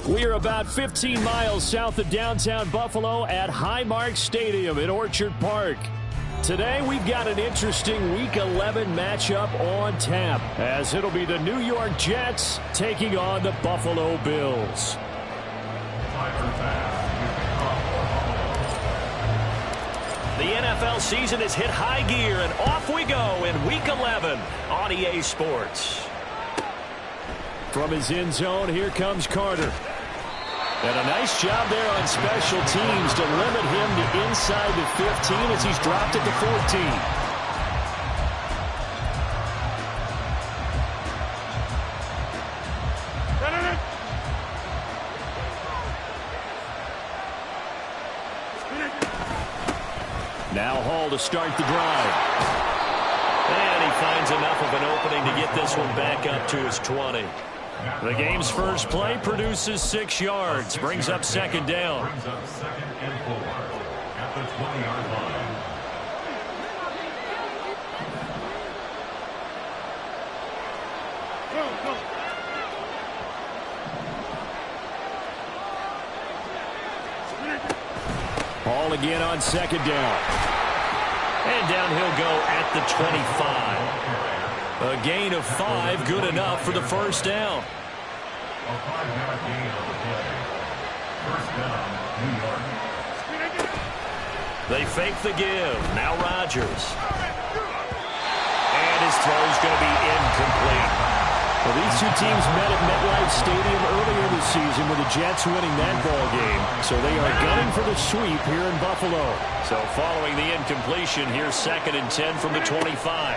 We are about 15 miles south of downtown Buffalo at Highmark Stadium in Orchard Park. Today, we've got an interesting Week 11 matchup on tap, as it'll be the New York Jets taking on the Buffalo Bills. The NFL season has hit high gear, and off we go in Week 11 on EA Sports. From his end zone, here comes Carter. And a nice job there on special teams to limit him to inside the 15 as he's dropped at the 14. Now Hall to start the drive. And he finds enough of an opening to get this one back up to his 20. The game's first play produces 6 yards, brings up second down. Brings up second and 4 at the 20-yard line. Hall again on second down. And down he'll go at the 25. A gain of 5, good enough for the first down. A 5-yard gain on the play. First down, New York. They fake the give. Now Rodgers. And his throw's going to be incomplete. Well, these two teams met at MetLife Stadium earlier this season with the Jets winning that ball game. So they are gunning for the sweep here in Buffalo. So following the incompletion, here's second and 10 from the 25.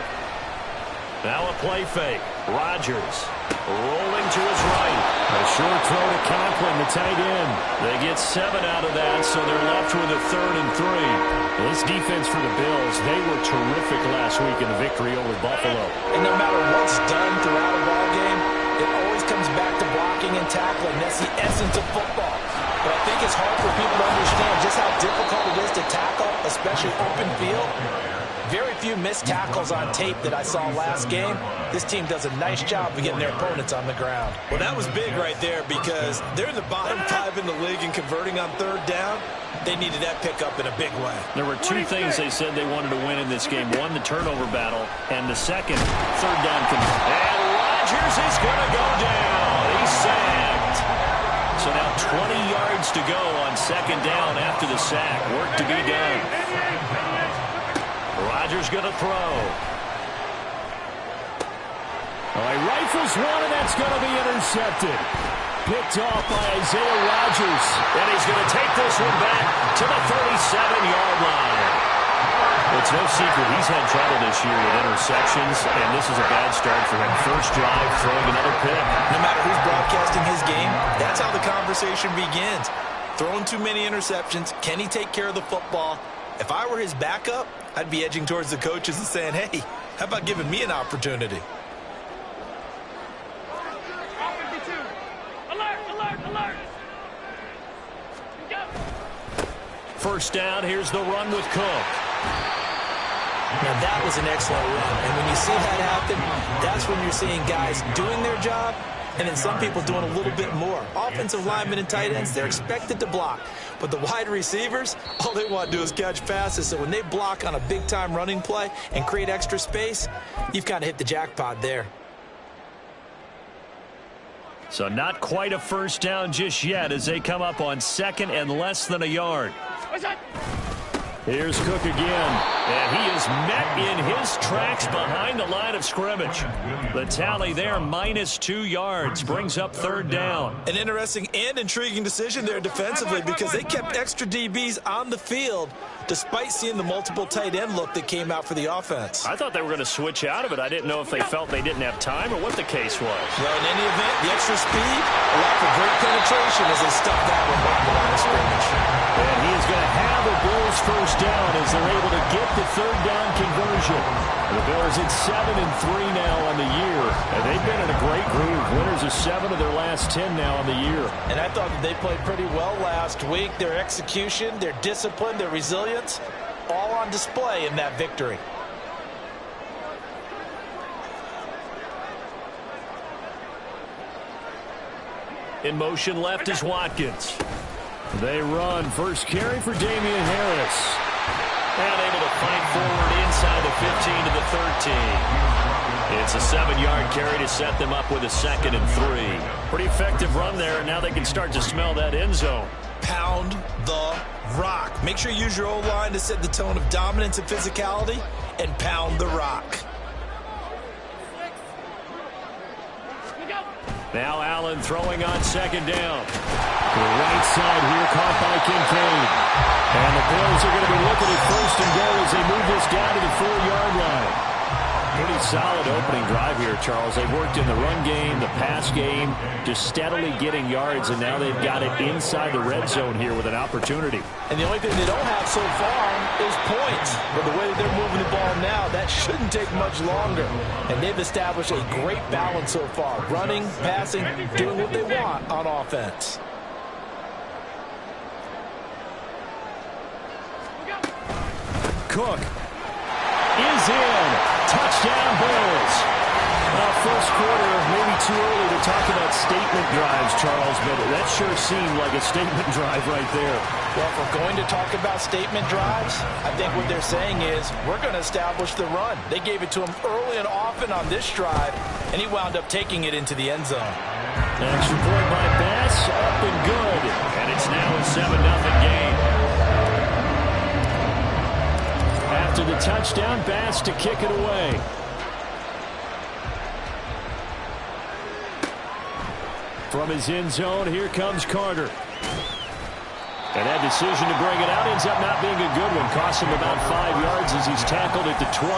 Now a play fake. Rodgers rolling to his right. A short throw to Conklin, the tight end. They get 7 out of that, so they're left with a 3rd and 3. This defense for the Bills, they were terrific last week in the victory over Buffalo. And no matter what's done throughout a ball game, it always comes back to blocking and tackling. That's the essence of football. But I think it's hard for people to understand just how difficult it is to tackle, especially open field. Very few missed tackles on tape that I saw last game. This team does a nice job of getting their opponents on the ground. Well, that was big right there because they're in the bottom 5 in the league and converting on third down. They needed that pickup in a big way. There were 2 things they said they wanted to win in this game. One, the turnover battle, and the second, third down. And Rodgers is going to go down. He's sacked. So now 20 yards to go on second down after the sack. Work to be done. Rodgers going to throw. He rifles one, and that's going to be intercepted. Picked off by Isaiah Rodgers. And he's going to take this one back to the 37-yard line. It's no secret he's had trouble this year with interceptions, and this is a bad start for him. First drive, throwing another pick. No matter who's broadcasting his game, that's how the conversation begins. Throwing too many interceptions. Can he take care of the football? If I were his backup, I'd be edging towards the coaches and saying, hey, how about giving me an opportunity? First down, here's the run with Cook. Now, that was an excellent run. And when you see that happen, that's when you're seeing guys doing their job and then some people doing a little bit more. Offensive linemen and tight ends, they're expected to block. But the wide receivers, all they want to do is catch passes. So when they block on a big-time running play and create extra space, you've kind of hit the jackpot there. So not quite a first down just yet as they come up on second and less than a yard. Here's Cook again, and he is met in his tracks behind the line of scrimmage. The tally there, -2 yards, brings up third down. An interesting and intriguing decision there defensively because they kept extra DBs on the field despite seeing the multiple tight end look that came out for the offense. I thought they were going to switch out of it. I didn't know if they felt they didn't have time or what the case was. Well, in any event, the extra speed allowed for great penetration as they stuffed that one behind the line of scrimmage. And he is going to have the Bills first down as they're able to get the third down conversion. The Bills at 7-3 now on the year, and they've been in a great groove. Winners of 7 of their last 10 now on the year. And I thought that they played pretty well last week. Their execution, their discipline, their resilience, all on display in that victory. In motion left is Watkins. They run. First carry for Damian Harris. And able to fight forward inside the 15 to the 13. It's a 7-yard carry to set them up with a 2nd and 3. Pretty effective run there, and now they can start to smell that end zone. Pound the rock. Make sure you use your O-line to set the tone of dominance and physicality, and pound the rock. Now Allen throwing on 2nd down. To the right side here, caught by Kincaid. And the Bills are going to be looking at 1st and goal as they move this down to the 4-yard line. Pretty solid opening drive here, Charles. They've worked in the run game, the pass game, just steadily getting yards, and now they've got it inside the red zone here with an opportunity. And the only thing they don't have so far is points. But the way that they're moving the ball now, that shouldn't take much longer. And they've established a great balance so far. Running, passing, doing what they want on offense. Cook is in. Touchdown, Bills. First quarter, maybe too early to talk about statement drives, Charles, but that sure seemed like a statement drive right there. Well, if we're going to talk about statement drives, I think what they're saying is we're going to establish the run. They gave it to him early and often on this drive, and he wound up taking it into the end zone. Extra point by Bass, up and good. And it's now a 7-0 game. After the touchdown, Bass to kick it away. From his end zone, here comes Carter. And that decision to bring it out ends up not being a good one. Cost him about 5 yards as he's tackled at the 20.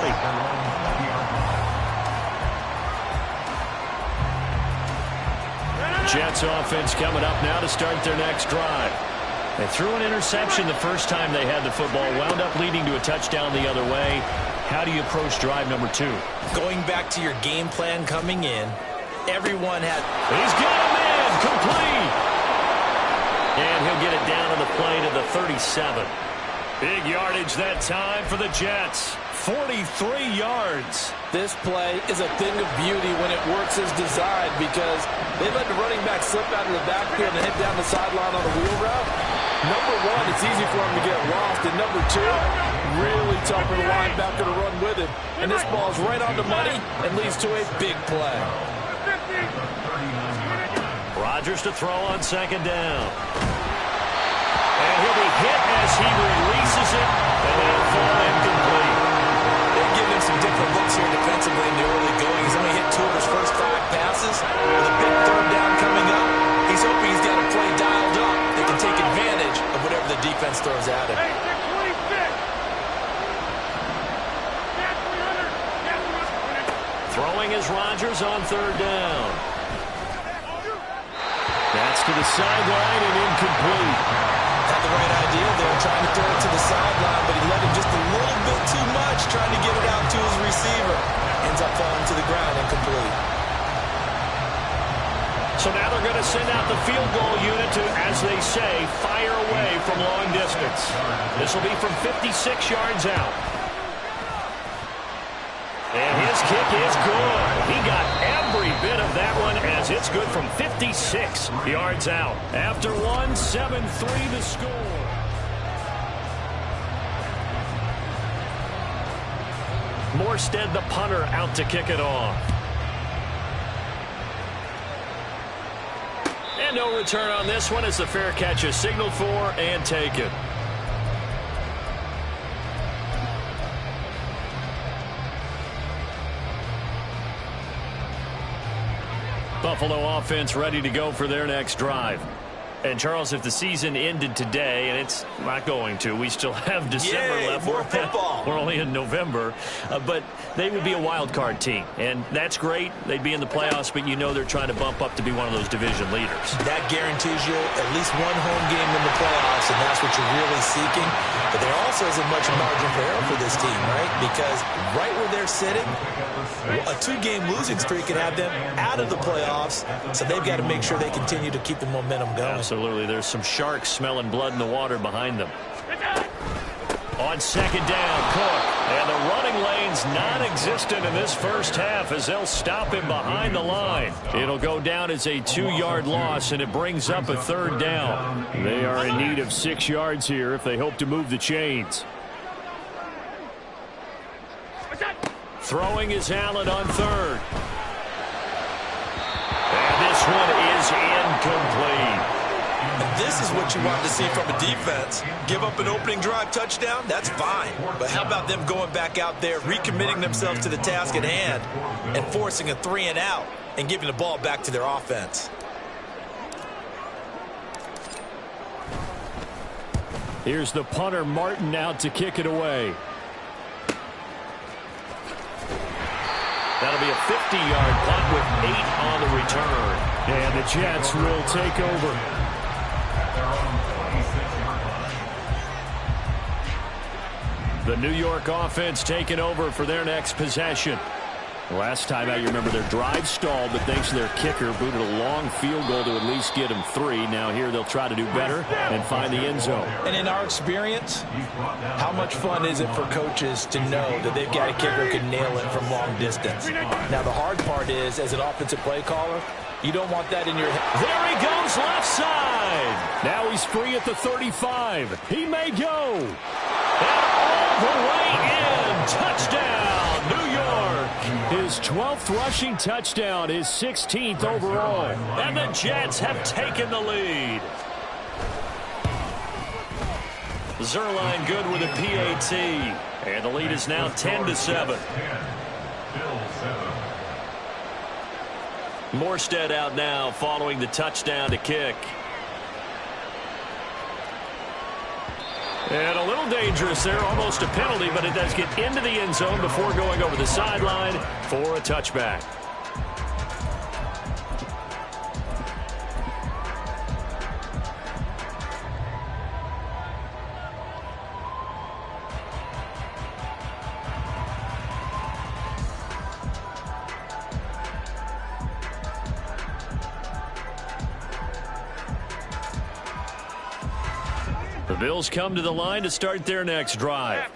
Jets offense coming up now to start their next drive. They threw an interception the first time they had the football, wound up leading to a touchdown the other way. How do you approach drive number 2? Going back to your game plan coming in, everyone had... He's got him in, complete. And he'll get it down to the play to the 37. Big yardage that time for the Jets. 43 yards. This play is a thing of beauty when it works as designed because they let the running back slip out of the backfield and head down the sideline on a wheel route. Number one, it's easy for him to get lost. And number two, really tough for the linebacker to run with him. And this ball's right on the money and leads to a big play. Rodgers to throw on 2nd down. And he'll be hit as he releases it. And that'll fall incomplete. They're giving him some different looks here defensively in the early going. He's only hit 2 of his first 5 passes. With a big 3rd down coming up, he's hoping he's got a play dialed up that can take advantage of whatever the defense throws at him. Throwing is Rodgers on 3rd down. That's to the sideline and incomplete. Had the right idea there, trying to throw it to the sideline, but he let him just a little bit too much, trying to get it out to his receiver. Ends up falling to the ground, incomplete. So now they're going to send out the field goal unit to, as they say, fire away from long distance. This will be from 56 yards out. And his kick is good. He got every bit of that one as it's good from 56 yards out. After 1, 7-3 the score. Morstead, the punter, out to kick it off. And no return on this one as the fair catch is signaled for and taken. Buffalo offense ready to go for their next drive. And, Charles, if the season ended today, and it's not going to, we still have December left. More football. We're only in November. But they would be a wild card team. And that's great. They'd be in the playoffs, but you know they're trying to bump up to be one of those division leaders. That guarantees you at least one home game in the playoffs, and that's what you're really seeking. But there also isn't much margin for error for this team, right? Because right where they're sitting, a 2-game losing streak could have them out of the playoffs. So they've got to make sure they continue to keep the momentum going. Absolutely. There's some sharks smelling blood in the water behind them. On second down, Cook. And the running lane's non-existent in this first half as they'll stop him behind the line. It'll go down as a 2-yard loss, and it brings up a third down. They are in need of 6 yards here if they hope to move the chains. Throwing is Allen on third. And this one is incomplete. And this is what you want to see from a defense. Give up an opening drive touchdown, that's fine. But how about them going back out there, recommitting themselves to the task at hand, and forcing a 3-and-out and giving the ball back to their offense. Here's the punter, Martin, out to kick it away. That'll be a 50-yard punt with 8 on the return. And the Jets will take over. The New York offense taking over for their next possession. Last time out, you remember their drive stalled, but thanks to their kicker, booted a long field goal to at least get them 3. Now here they'll try to do better and find the end zone. And in our experience, how much fun is it for coaches to know that they've got a kicker who can nail it from long distance? Now the hard part is, as an offensive play caller, you don't want that in your head. There he goes, left side. Now he's free at the 35. He may go. And all the way in. Touchdown, New York. His 12th rushing touchdown, his 16th overall. And the Jets have taken the lead. Zuerlein good with a PAT. And the lead is now 10-7. Morstead out now following the touchdown to kick. And a little dangerous there, almost a penalty, but it does get into the end zone before going over the sideline for a touchback. The Bills come to the line to start their next drive.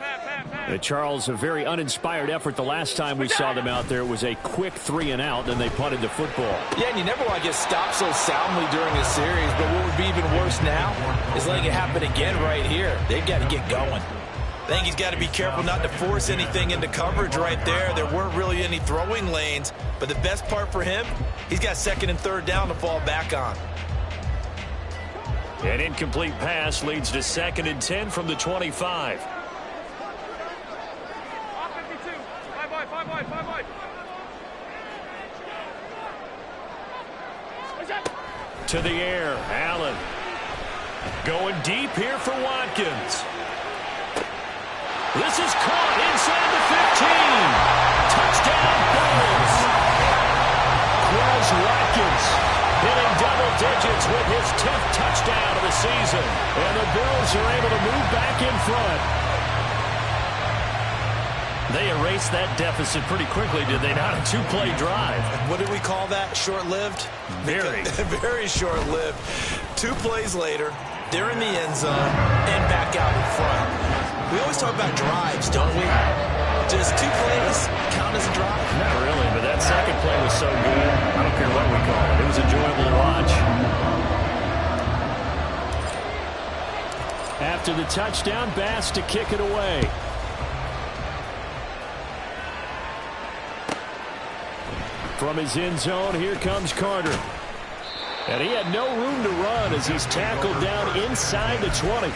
Charles, a very uninspired effort the last time we saw them out there. It was a quick 3-and-out, then they punted the football. Yeah, and you never want to get stopped so soundly during a series, but what would be even worse now is letting it happen again right here. They've got to get going. I think he's got to be careful not to force anything into coverage right there. There weren't really any throwing lanes, but the best part for him, he's got second and third down to fall back on. An incomplete pass leads to 2nd and 10 from the 25. To the air, Allen. Going deep here for Watkins. This is caught inside the 15. Touchdown, Bills. Quez Watkins hitting double digits with his 10th touchdown of the season. And the Bills are able to move back in front. They erased that deficit pretty quickly, did they not? A 2-play drive. What did we call that? Short-lived? Very. Very short-lived. 2 plays later, they're in the end zone and back out in front. We always talk about drives, don't we? Does 2 plays count as a drive? Not really, but that second play was so good. I don't care what we call it. It was enjoyable to watch. After the touchdown, Bass to kick it away. From his end zone, here comes Carter. And he had no room to run as he's tackled down inside the 20.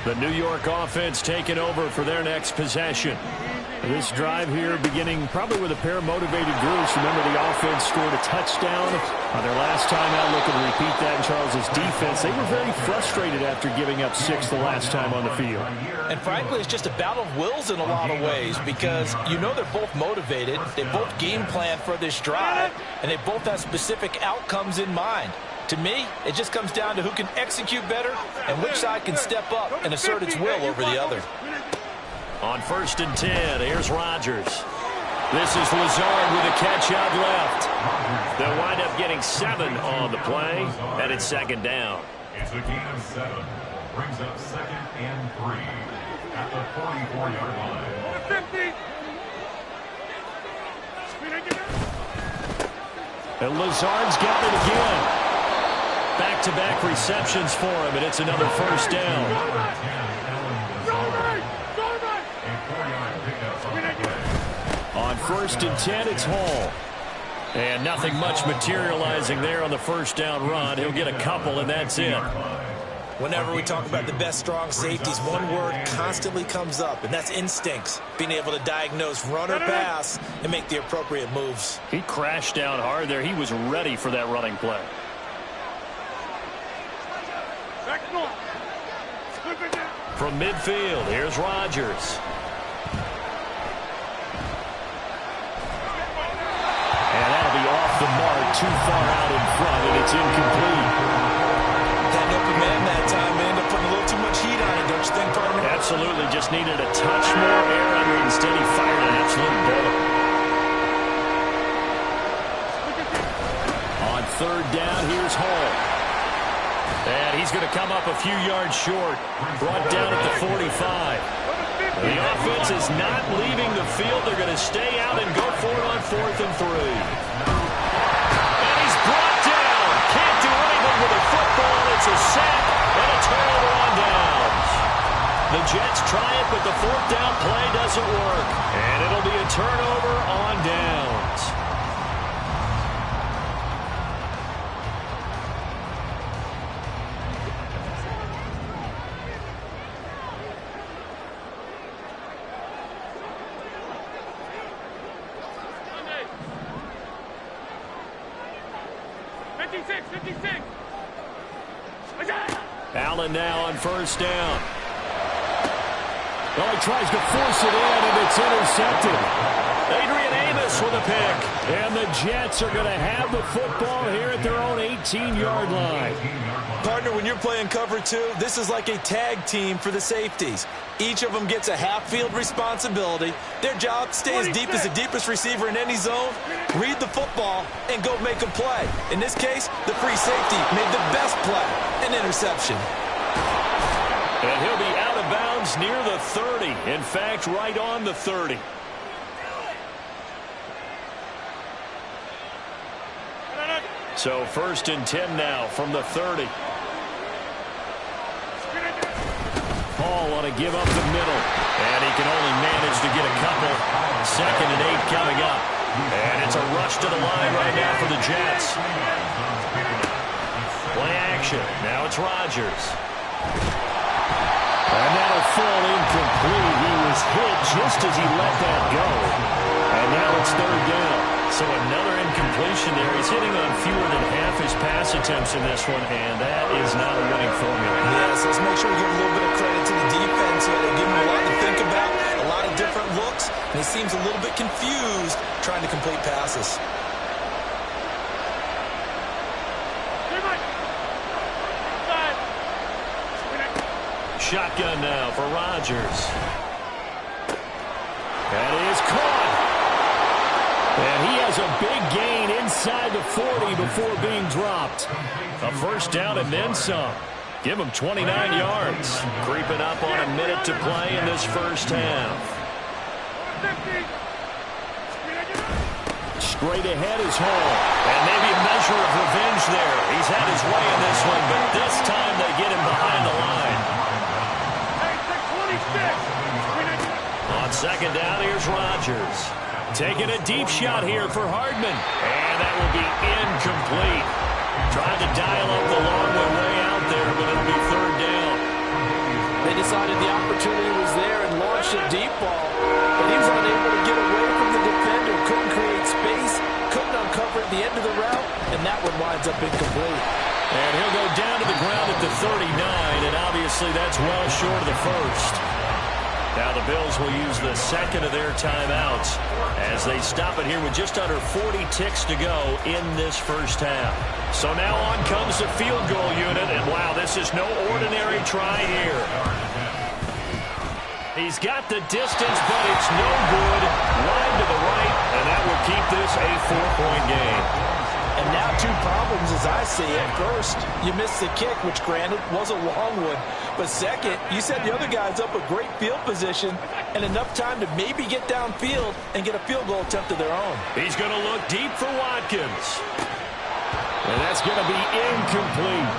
The New York offense taking over for their next possession. This drive here beginning probably with a pair of motivated groups. Remember, the offense scored a touchdown on their last time out. Looking to repeat that in Charles's defense. They were very frustrated after giving up 6 the last time on the field. And frankly, it's just a battle of wills in a lot of ways because you know they're both motivated. They both game plan for this drive, and they both have specific outcomes in mind. To me, it just comes down to who can execute better and which side can step up and assert its will over the other. On 1st and 10, here's Rodgers. This is Lazard with a catch out left. They'll wind up getting 7 on the play, and it's second down. It's a gain of 7. Brings up 2nd and 3 at the 44-yard line. And Lazard's got it again. Back-to-back receptions for him, and it's another first down. On 1st and 10, it's Hall. And nothing much materializing there on the first down run. He'll get a couple, and that's it. Whenever we talk about the best strong safeties, one word constantly comes up, and that's instincts. Being able to diagnose run or pass and make the appropriate moves. He crashed down hard there. He was ready for that running play. From midfield, here's Rodgers. And that'll be off the mark, too far out in front, and it's incomplete. That open man that time may end up putting a little too much heat on it, don't you think, partner? Absolutely, just needed a touch more air under it. Instead, he fired an absolute bullet. On 3rd down, here's Hall. And he's going to come up a few yards short. Brought down at the 45. The offense is not leaving the field. They're going to stay out and go for it on 4th and 3. And he's brought down. Can't do anything with a football. It's a sack and a turnover on downs. The Jets try it, but the 4th down play doesn't work. And it'll be a turnover on downs. Allen now on 1st down. Oh, he tries to force it in, and it's intercepted. Adrian Amos with a pick. And the Jets are going to have the football here at their own 18-yard line. Partner, when you're playing cover 2, this is like a tag team for the safeties. Each of them gets a half-field responsibility. Their job, stay as deep as the deepest receiver in any zone, read the football, and go make a play. In this case, the free safety made the best play, an interception. And he'll be out of bounds near the 30. In fact, right on the 30. So 1st and 10 now from the 30. Paul want to give up the middle. And he can only manage to get a couple. 2nd and 8 coming up. And it's a rush to the line right now for the Jets. Play action. Now it's Rodgers. And that'll fall incomplete. He was hit just as he let that go. And now it's 3rd down. So another incompletion there. He's hitting on fewer than half his pass attempts in this one, and that is not a winning formula. Yes, let's make sure we give a little bit of credit to the defense here. They give him a lot to think about, a lot of different looks, and he seems a little bit confused trying to complete passes. Shotgun now for Rodgers. That is caught. And he has a big gain inside the 40 before being dropped. A 1st down and then some. Give him 29 yards. Creeping up on a minute to play in this first half. Straight ahead is Hall. And maybe a measure of revenge there. He's had his way in this one, but this time they get him behind the line. On 2nd down, here's Rodgers. Taking a deep shot here for Hardman. And that will be incomplete. Tried to dial up the long way out there, but it'll be 3rd down. They decided the opportunity was there and launched a deep ball. But he was unable to get away from the defender. Couldn't create space. Couldn't uncover at the end of the route. And that one winds up incomplete. And he'll go down to the ground at the 39. And obviously that's well short of the 1st. Now the Bills will use the 2nd of their timeouts as they stop it here with just under 40 ticks to go in this first half. So now on comes the field goal unit, and wow, this is no ordinary try here. He's got the distance, but it's no good. Wide to the right, keep this a 4-point game. And now 2 problems as I see it. First, you missed the kick, which granted was a long one. But second, you set the other guys up a great field position and enough time to maybe get downfield and get a field goal attempt of their own. He's going to look deep for Watkins. And that's going to be incomplete.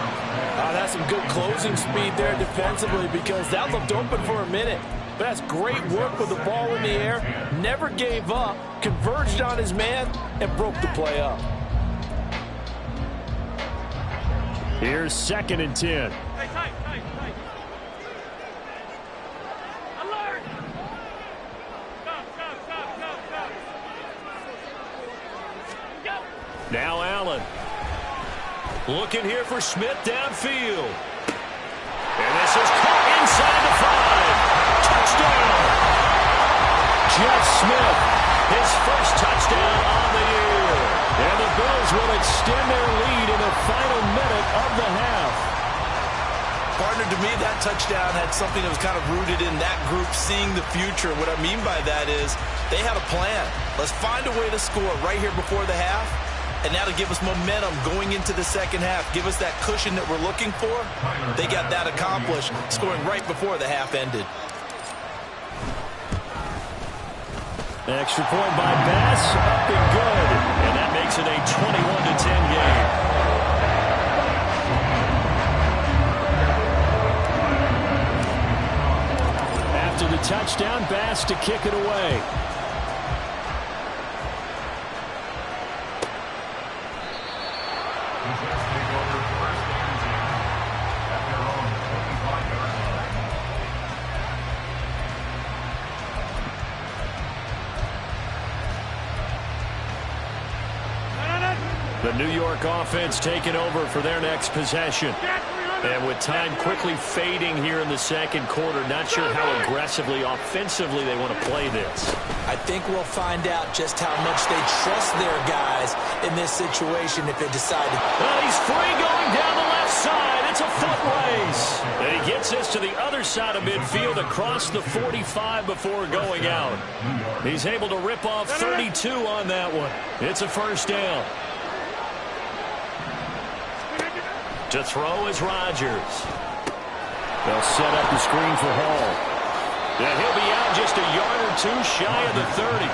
That's some good closing speed there defensively because that looked open for a minute. But that's great work with the ball in the air. Never gave up, converged on his man, and broke the play up. Here's 2nd and 10. Tight. Alert! Go! Now Allen. Looking here for Smith downfield. And this is caught inside the 5. Touchdown! Jeff Smith, his first touchdown on the year. And the Bills will extend their lead in the final minute of the half. Partner, to me, that touchdown had something that was kind of rooted in that group seeing the future. What I mean by that is they had a plan. Let's find a way to score right here before the half. And now to give us momentum going into the second half, give us that cushion that we're looking for. They got that accomplished, scoring right before the half ended. Extra point by Bass, up and good. And that makes it a 21-10 game. After the touchdown, Bass to kick it away. The New York offense taking over for their next possession. And with time quickly fading here in the second quarter, not sure how aggressively, offensively they want to play this. I think we'll find out just how much they trust their guys in this situation if they decide to. Well, he's free going down the left side. It's a foot race. And he gets this to the other side of midfield across the 45 before going out. He's able to rip off 32 on that one. It's a first down. To throw is Rodgers. They'll set up the screen for Hall. And he'll be out just a yard or 2 shy of the 30.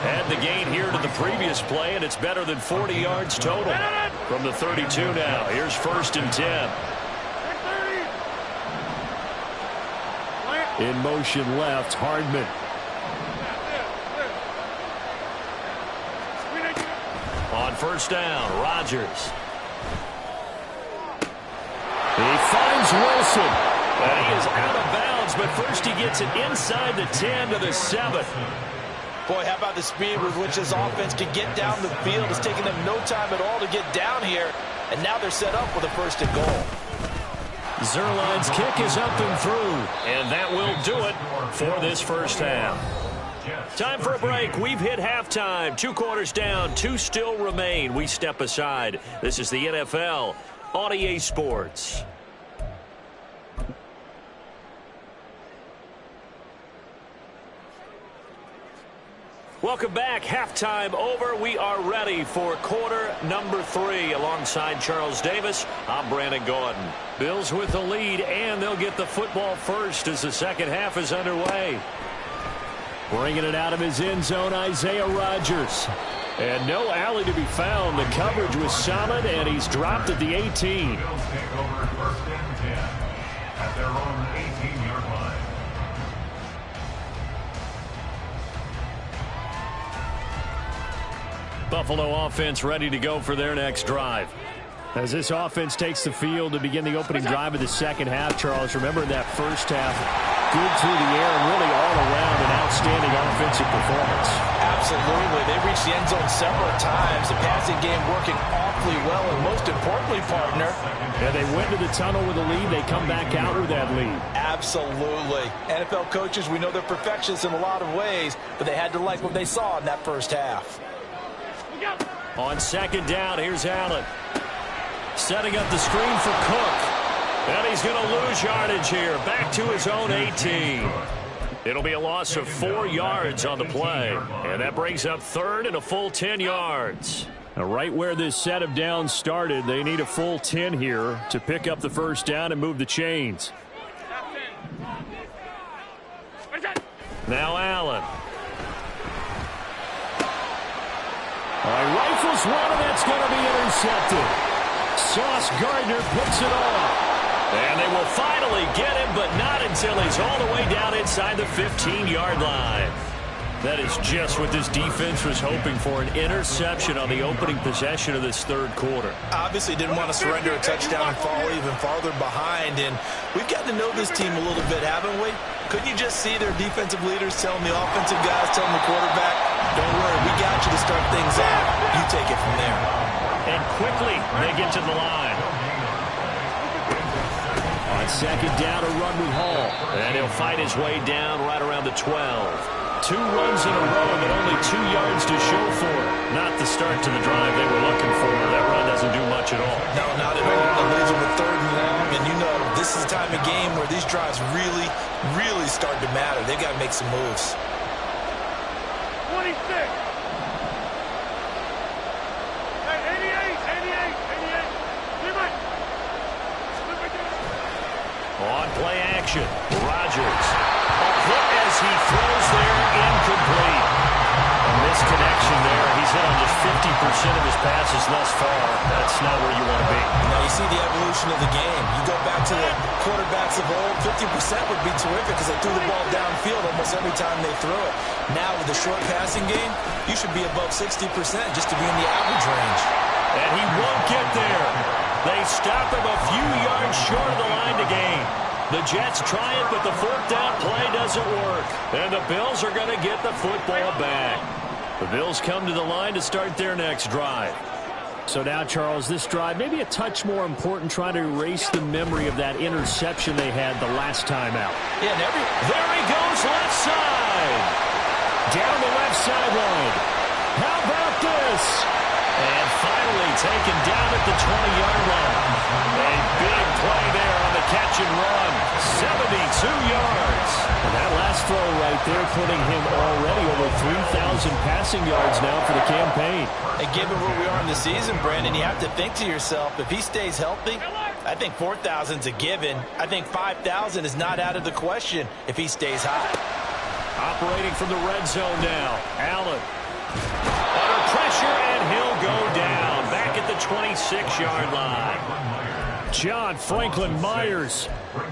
Had the gain here to the previous play, and it's better than 40 yards total. From the 32 now, here's 1st and 10. In motion left, Hardman. On 1st down, Rodgers. He finds Wilson. And he is out of bounds, but first he gets it inside the 10 to the 7. Boy, how about the speed with which this offense can get down the field? It's taking them no time at all to get down here, and now they're set up with a 1st and goal. Zuerlein's kick is up and through, and that will do it for this first half. Time for a break. We've hit halftime. 2 quarters down, 2 still remain. We step aside. This is the NFL on EA Sports. Welcome back. Halftime over. We are ready for quarter number 3. Alongside Charles Davis, I'm Brandon Gordon. Bills with the lead, and they'll get the football first as the second half is underway. Bringing it out of his end zone, Isaiah Rodgers. And no alley to be found. The coverage was solid, and he's dropped at the 18. Bills take over 1st and 10 at their own 18-yard line. Buffalo offense ready to go for their next drive. As this offense takes the field to begin the opening drive of the second half, Charles, remember in that first half, good through the air and really all around an outstanding offensive performance. Absolutely. They reached the end zone several times. The passing game working awfully well, and most importantly, partner. And they went to the tunnel with a lead. They come back out with that lead. Absolutely. NFL coaches, we know they're perfectionists in a lot of ways, but they had to like what they saw in that first half. On 2nd down, here's Allen. Setting up the screen for Cook. And he's going to lose yardage here. Back to his own 18. It'll be a loss of 4 yards on the play. And that brings up third and a full 10 yards. Now, right where this set of downs started, they need a full 10 here to pick up the first down and move the chains. Now Allen. Rifles one, and that's going to be intercepted. Sauce Gardner puts it on. And they will finally get him, but not until he's all the way down inside the 15-yard line. That is just what this defense was hoping for, an interception on the opening possession of this third quarter. Obviously didn't want to surrender a touchdown and fall even farther behind. And we've gotten to know this team a little bit, haven't we? Couldn't you just see their defensive leaders telling the offensive guys, telling the quarterback, don't worry, we got you to start things off. You take it from there. And quickly they get to the line. On second down, a run with Hall. And he'll fight his way down right around the 12. 2 runs in a row, but only 2 yards to show for it. Not the start to the drive they were looking for. That run doesn't do much at all. No, not at all. It leaves them with third and long, and you know this is the time of game where these drives really, really start to matter. They've got to make some moves. 26. Hey, 88. On play action, Rodgers. A hit as he throws there, incomplete. A misconnection there. He's hit on just 50% of his passes thus far. That's not where you want to be. Now you see the evolution of the game. You go back to the quarterbacks of old, 50% would be terrific because they threw the ball downfield almost every time they threw it. Now with the short passing game, you should be above 60% just to be in the average range. And he won't get there. They stop him a few yards short of the line to gain. The Jets try it, but the fourth down play doesn't work. And the Bills are going to get the football back. The Bills come to the line to start their next drive. So now, Charles, this drive maybe a touch more important, trying to erase the memory of that interception they had the last time out. Yeah, there he goes, left side. Down the left sideline. How about this? And finally taken down at the 20-yard line. A big play there on the catch and run. 72 yards. And that last throw right there putting him already over 3,000 passing yards now for the campaign. And given where we are in the season, Brandon, you have to think to yourself, if he stays healthy, I think 4,000's a given. I think 5,000 is not out of the question if he stays high. Operating from the red zone now. Allen. Under pressure, and he'll go down. Back at the 26-yard line. John Franklin Myers.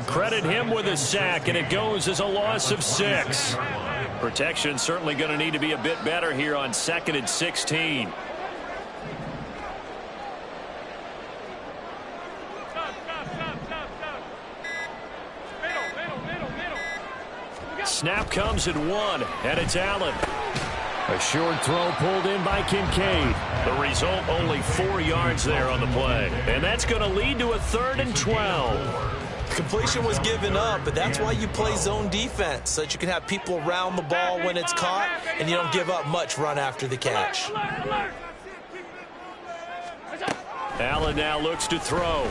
Credit him with a sack, and it goes as a loss of 6. Protection certainly going to need to be a bit better here on 2nd and 16. Snap comes at 1, and it's Allen. A short throw pulled in by Kincaid. The result, only 4 yards there on the play. And that's going to lead to a 3rd and 12. Completion was given up, but that's why you play zone defense, so that you can have people around the ball when it's caught, and you don't give up much run after the catch. Allen now looks to throw.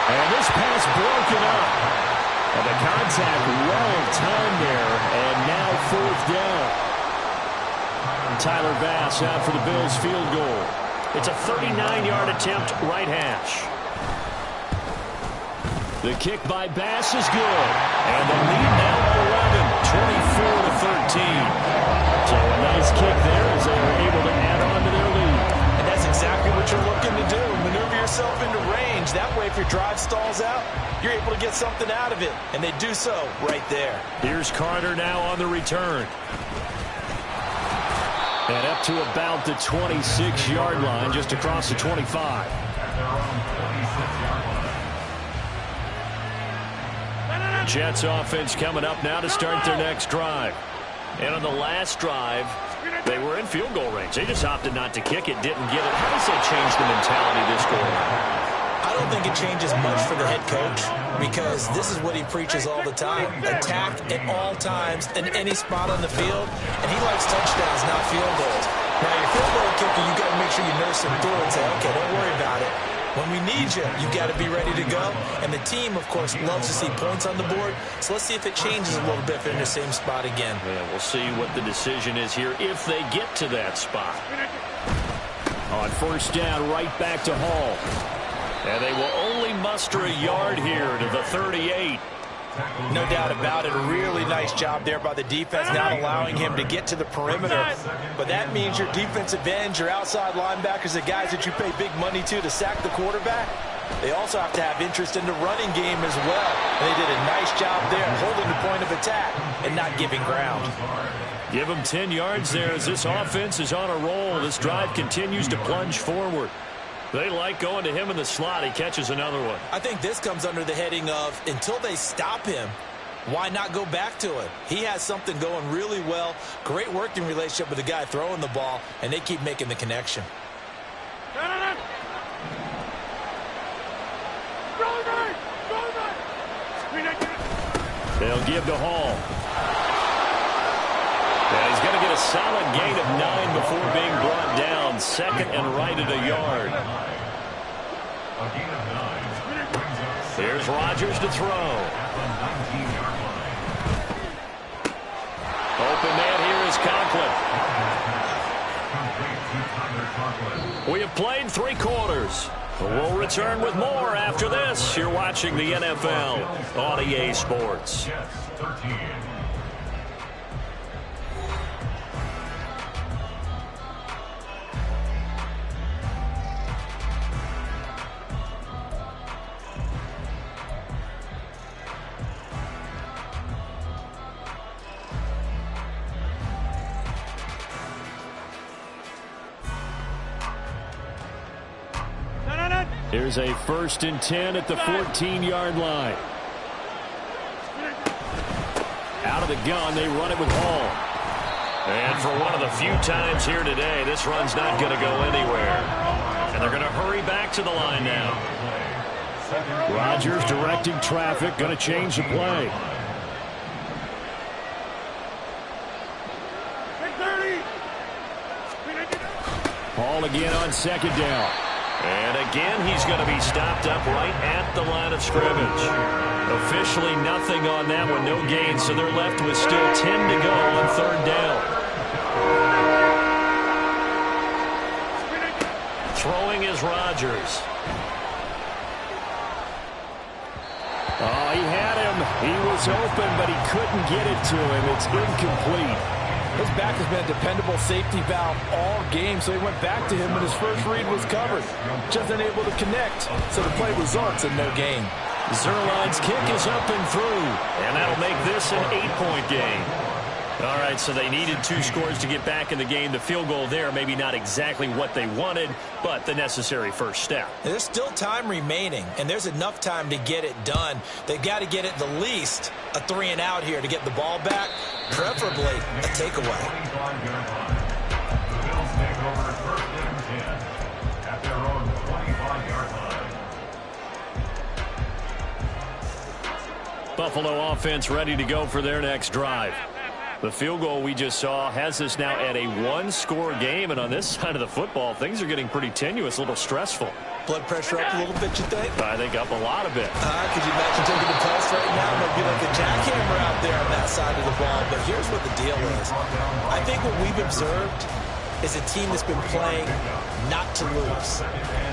And this pass broken up. And the contact well timed there, and now 4th down. Tyler Bass out for the Bills field goal. It's a 39-yard attempt, right hash. The kick by Bass is good. And the lead now 11, 24-13. So a nice kick there as they were able to add on to their lead. And that's exactly what you're looking to do. Maneuver yourself into range. That way, if your drive stalls out, you're able to get something out of it, and they do so right there. Here's Carter now on the return. And up to about the 26-yard line, just across the 25. Jets offense coming up now to start their next drive. And on the last drive, they were in field goal range. They just opted not to kick it, didn't get it. How does that change the mentality this goal? I don't think it changes much for the head coach because this is what he preaches all the time. Attack at all times in any spot on the field, and he likes touchdowns, not field goals. Now, your field goal kicker, you got to make sure you nurse him through and say, okay, don't worry about it. When we need you, you've got to be ready to go. And the team, of course, loves to see points on the board. So let's see if it changes a little bit if they're in the same spot again. Yeah, we'll see what the decision is here if they get to that spot. On first down, right back to Hall. And they will only muster a yard here to the 38. No doubt about it. A really nice job there by the defense, not allowing him to get to the perimeter. But that means your defensive ends, your outside linebackers, the guys that you pay big money to sack the quarterback, they also have to have interest in the running game as well. And they did a nice job there holding the point of attack and not giving ground. Give them 10 yards there as this offense is on a roll. This drive continues to plunge forward. They like going to him in the slot. He catches another one. I think this comes under the heading of until they stop him, why not go back to it? He has something going really well. Great working relationship with the guy throwing the ball, and they keep making the connection. They'll give to Hall. And he's going to get a solid gain of 9 before being brought down. Second and right at a yard. Here's Rodgers to throw. Open man here is Conklin. We have played 3 quarters. We'll return with more after this. You're watching the NFL on EA Sports. Here's a 1st and 10 at the 14-yard line. Out of the gun, they run it with Hall. And for one of the few times here today, this run's not going to go anywhere. And they're going to hurry back to the line now. Rodgers directing traffic, going to change the play. Hall again on 2nd down. And again, he's going to be stopped up right at the line of scrimmage. Officially nothing on that one, no gain, so they're left with still 10 to go on 3rd down. Throwing is Rodgers. Oh, he had him. He was open, but he couldn't get it to him. It's incomplete. His back has been a dependable safety valve all game, so he went back to him when his first read was covered. Just unable to connect, so the play results in no gain. Zuerlein's kick is up and through, and that'll make this an 8-point game. All right, so they needed 2 scores to get back in the game. The field goal there, maybe not exactly what they wanted, but the necessary first step. There's still time remaining, and there's enough time to get it done. They've got to get at the least a 3-and-out here to get the ball back, preferably a takeaway. Buffalo offense ready to go for their next drive. The field goal we just saw has us now at a 1-score game, and on this side of the football, things are getting pretty tenuous, a little stressful. Blood pressure up a little bit, you think? I think up a lot of it. Could you imagine taking the pulse right now? There'd be like a jackhammer out there on that side of the ball. But here's what the deal is. I think what we've observed is a team that's been playing not to lose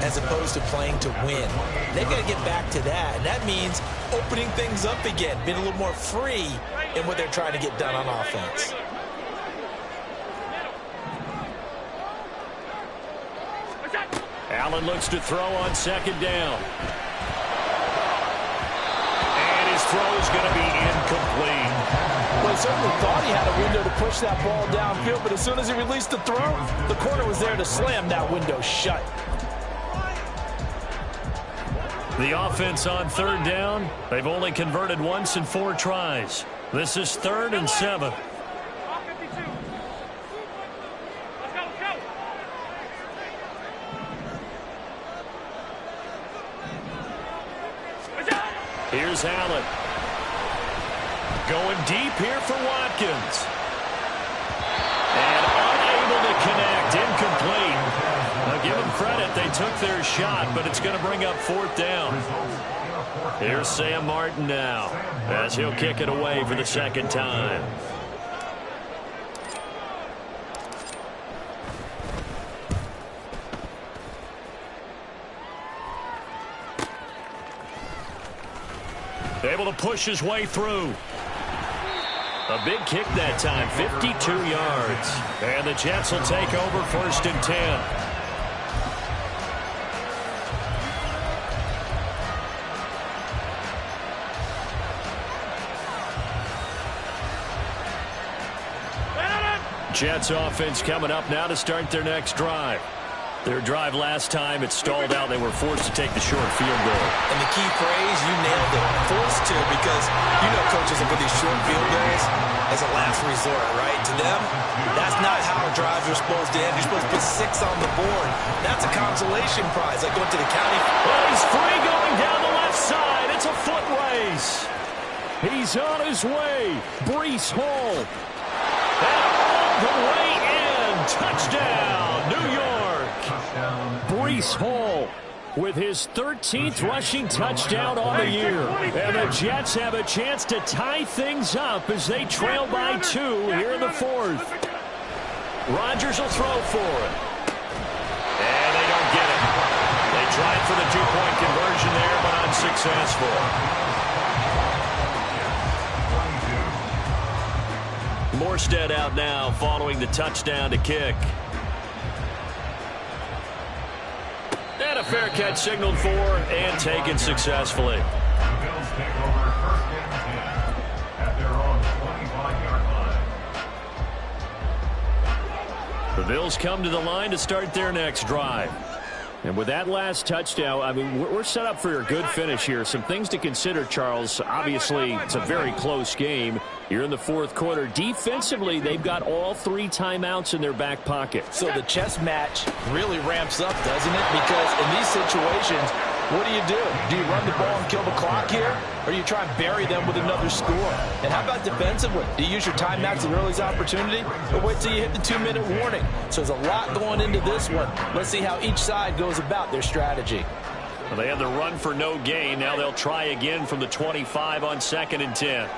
as opposed to playing to win. They've got to get back to that, and that means opening things up again, being a little more free in what they're trying to get done on offense. Allen looks to throw on 2nd down. And his throw is going to be incomplete. Well, he certainly thought he had a window to push that ball downfield, but as soon as he released the throw, the corner was there to slam that window shut. The offense on 3rd down. They've only converted once in 4 tries. This is 3rd and 7. Here's Allen. Going deep here for Watkins. And unable to connect. Incomplete. I'll give him credit. it. They took their shot, but it's going to bring up fourth down. Here's Sam Martin now, as he'll kick it away for the second time. Able to push his way through. A big kick that time, 52 yards. And the Jets will take over first and 10. Jets offense coming up now to start their next drive. Their drive last time, it stalled out. They were forced to take the short field goal. And the key phrase, you nailed it, forced to, because you know coaches look at these short field goals as a last resort, right? To them, that's not how drives are supposed to end. You're supposed to put 6 on the board. That's a consolation prize, like going to the county. Well, he's free going down the left side. It's a foot race. He's on his way. Breece Hall. And all the way in. Touchdown, New York. Breece Hall with his 13th rushing touchdown on the year. And the Jets have a chance to tie things up as they trail by 2 here in the fourth. Rodgers will throw for it. And they don't get it. They tried for the 2-point conversion there, but unsuccessful. Morstead out now following the touchdown to kick. And a fair catch signaled for and taken successfully. The Bills take over first and 10 at their own 25-yard line. The Bills come to the line to start their next drive. And with that last touchdown, I mean, we're set up for a good finish here. Some things to consider, Charles. Obviously, it's a very close game. You're in the fourth quarter. Defensively, they've got all 3 timeouts in their back pocket. So the chess match really ramps up, doesn't it? Because in these situations, what do? Do you run the ball and kill the clock here? Or do you try and bury them with another score? And how about defensively? Do you use your timeouts at early's opportunity? Or wait till you hit the 2-minute warning? So there's a lot going into this one. Let's see how each side goes about their strategy. Well, they had the run for no gain. Now they'll try again from the 25 on 2nd and 10.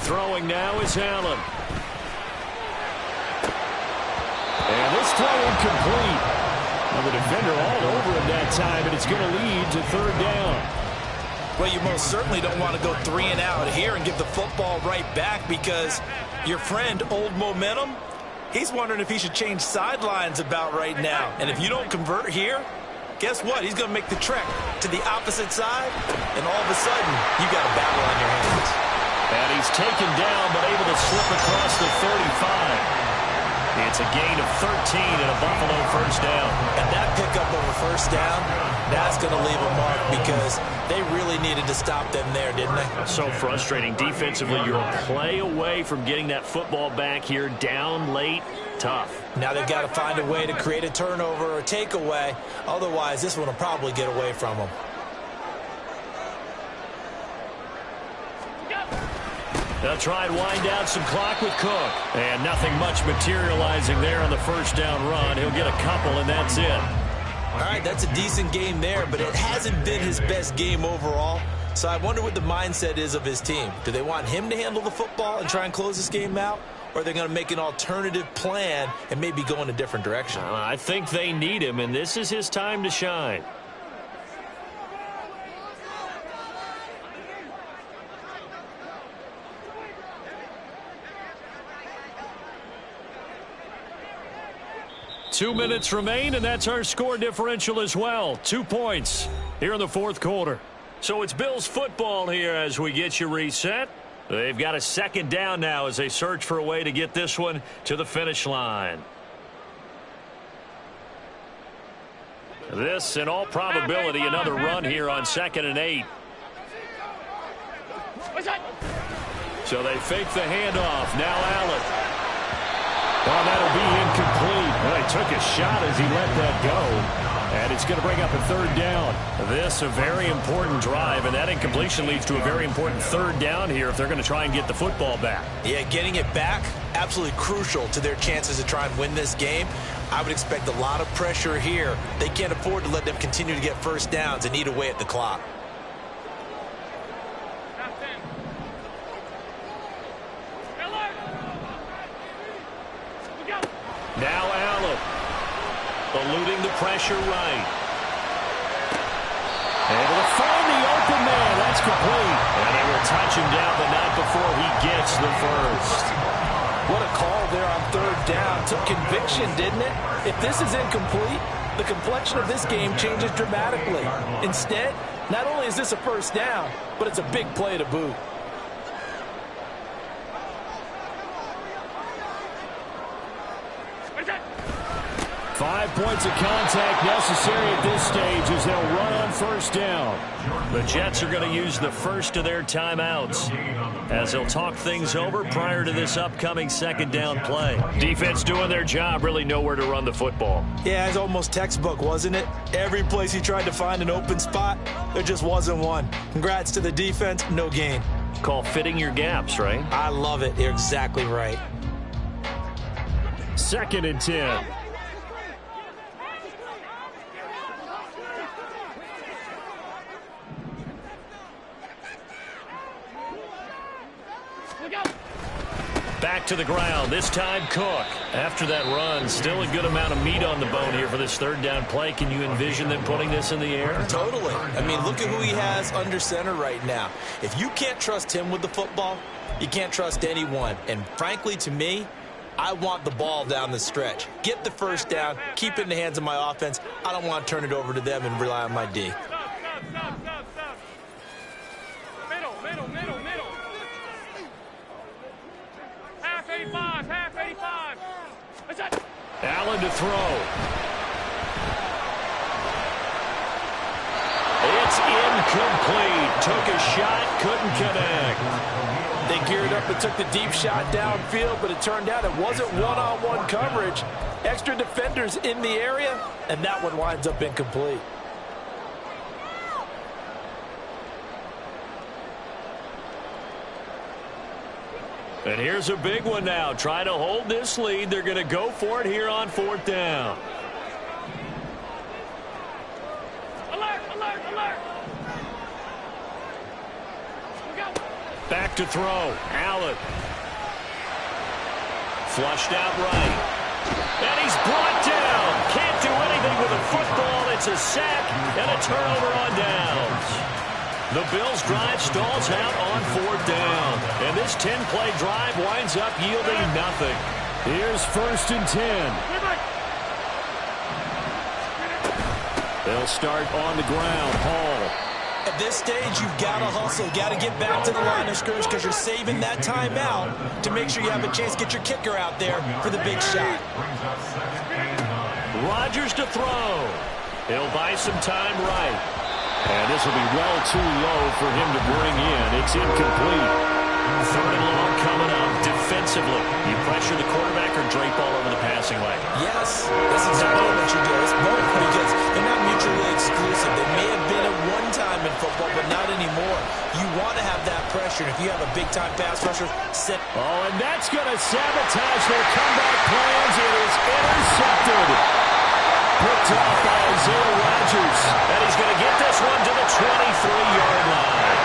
Throwing now is Allen. And this throw incomplete. Well, the defender all over him that time, and it's going to lead to 3rd down. Well, you most certainly don't want to go 3 and out here and give the football right back, because your friend, Old Momentum, he's wondering if he should change sidelines about right now. And if you don't convert here, guess what? He's going to make the trek to the opposite side, and all of a sudden, you got a battle on your hands. And he's taken down, but able to slip across the 35. It's a gain of 13 and a Buffalo first down. And that pickup of a first down, that's going to leave a mark, because they really needed to stop them there, didn't they? So frustrating. Defensively, you're a play away from getting that football back here, down late. Tough. Now they've got to find a way to create a turnover or a takeaway. Otherwise, this one will probably get away from them. They'll try and wind down some clock with Cook. And nothing much materializing there on the first down run. He'll get a couple, and that's it. All right, that's a decent game there, but it hasn't been his best game overall. So I wonder what the mindset is of his team. Do they want him to handle the football and try and close this game out? Or are they going to make an alternative plan and maybe go in a different direction? I think they need him, and this is his time to shine. Two minutes remain, and that's our score differential as well. 2 points here in the fourth quarter. So it's Bills football here as we get you reset. They've got a second down now as they search for a way to get this one to the finish line. This, in all probability, another run here on 2nd and 8. So they fake the handoff. Now Allen. Well, that'll be incomplete. Well, he took a shot as he let that go. And it's going to bring up a third down. This a very important drive, and that incompletion leads to a very important third down here if they're going to try and get the football back. Yeah, getting it back, absolutely crucial to their chances to try and win this game. I would expect a lot of pressure here. They can't afford to let them continue to get first downs and eat away at the clock. Now Allen, eluding the pressure right. Able to find the open man. That's complete. And they will touch him down, but not before he gets the first. What a call there on third down. Took conviction, didn't it? If this is incomplete, the complexion of this game changes dramatically. Instead, not only is this a first down, but it's a big play to boot. 5 points of contact necessary at this stage as they'll run on first down. The Jets are going to use the first of their timeouts as they'll talk things over prior to this upcoming second down play. Defense doing their job, really nowhere to run the football. Yeah, it's almost textbook, wasn't it? Every place he tried to find an open spot, there just wasn't one. Congrats to the defense, no gain. Call fitting your gaps, right? I love it. You're exactly right. 2nd and 10. Back to the ground, this time Cook. After that run, still a good amount of meat on the bone here for this third down play. Can you envision them putting this in the air? Totally. I mean, look at who he has under center right now. If you can't trust him with the football, you can't trust anyone. And frankly, to me, I want the ball down the stretch. Get the first down, keep it in the hands of my offense. I don't want to turn it over to them and rely on my D. Allen to throw. It's incomplete. Took a shot, couldn't connect. They geared up and took the deep shot downfield, but it turned out it wasn't one-on-one coverage. Extra defenders in the area, and that one winds up incomplete. And here's a big one now. Trying to hold this lead. They're going to go for it here on 4th down. Alert, alert, alert. Back to throw. Allen. Flushed out right. And he's brought down. Can't do anything with the football. It's a sack and a turnover on downs. The Bills' drive stalls out on 4th down. And this 10-play drive winds up yielding nothing. Here's 1st and 10. They'll start on the ground. Hall. At this stage, you've got to hustle. Got to get back to the line of scrimmage because you're saving that timeout to make sure you have a chance to get your kicker out there for the big shot. Rodgers to throw. He'll buy some time right. And this will be well too low for him to bring in. It's incomplete. 3rd and long coming up. Defensively, you pressure the quarterback or drape all over the passing lane? Yes, that's exactly what you do. It's both because they're not mutually exclusive. They may have been at one time in football, but not anymore. You want to have that pressure. And if you have a big-time pass rusher, set. Oh, and that's going to sabotage their comeback plans. It is intercepted. Picked off by Isaiah Rodgers. And he's going to get this one to the 23-yard line.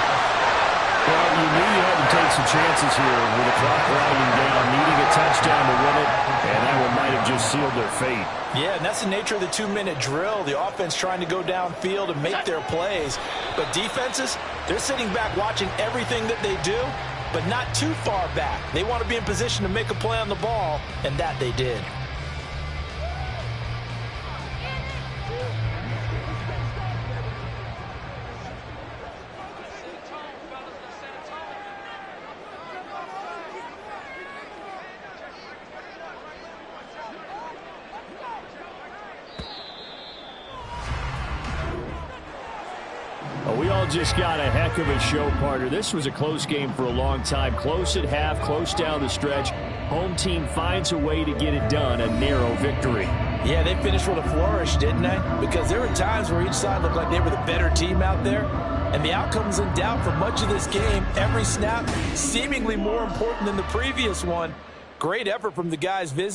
Well, you knew you had to take some chances here with the clock winding down, needing a touchdown to win it, and that one might have just sealed their fate. Yeah, and that's the nature of the 2-minute drill. The offense trying to go downfield and make their plays. But defenses, they're sitting back watching everything that they do, but not too far back. They want to be in position to make a play on the ball, and that they did. We all just got a heck of a show, partner. This was a close game for a long time. Close at half, close down the stretch. Home team finds a way to get it done, a narrow victory. Yeah, they finished with a flourish, didn't they? Because there were times where each side looked like they were the better team out there. And the outcome's in doubt for much of this game. Every snap seemingly more important than the previous one. Great effort from the guys visiting.